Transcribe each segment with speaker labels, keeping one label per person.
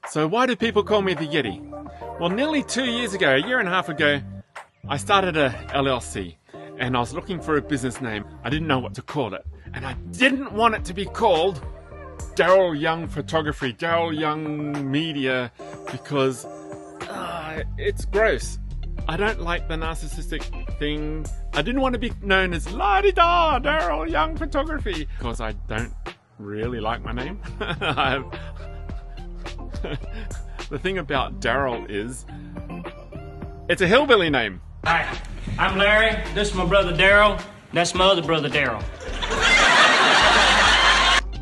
Speaker 1: So why do people call me the Yeti? Well, nearly 2 years ago, a year and a half ago, I started a LLC and I was looking for a business name. I didn't know what to call it. And I didn't want it to be called Daryl Young Photography, Daryl Young Media, because it's gross. I don't like the narcissistic thing. I didn't want to be known as La-di-da, Daryl Young Photography, because I don't really like my name. The thing about Daryl is, it's a hillbilly name.
Speaker 2: Hi, I'm Larry. This is my brother Daryl. That's my other brother Daryl.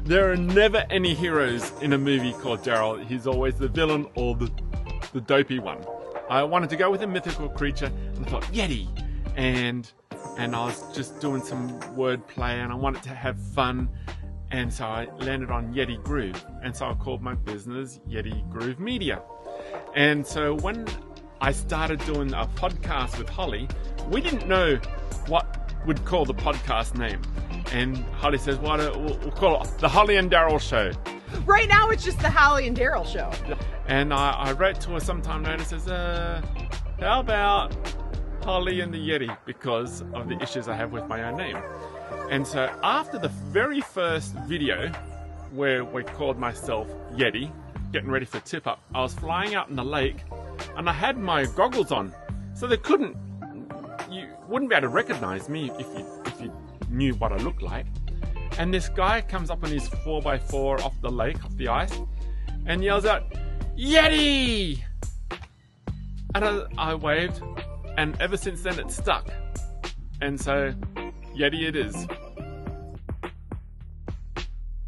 Speaker 1: There are never any heroes in a movie called Daryl. He's always the villain or the dopey one. I wanted to go with a mythical creature, and I thought Yeti, and I was just doing some wordplay, and I wanted to have fun, and so I landed on Yeti Groove, and so I called my business Yeti Groove Media. And so when I started doing a podcast with Holly, we didn't know what we'd call the podcast name, and Holly says, we'll call it the Holly and Daryl Show.
Speaker 3: Right now it's just the Holly and Daryl Show.
Speaker 1: And I wrote to her sometime later, says, how about Holly and the Yeti, because of the issues I have with my own name. And so after the very first video where we called myself Yeti, getting ready for tip up, I was flying out in the lake and I had my goggles on, so you wouldn't be able to recognize me if you knew what I looked like. And this guy comes up on his 4x4 off the lake, off the ice, and yells out, Yeti! And I waved, and ever since then it's stuck. And so, Yeti it is.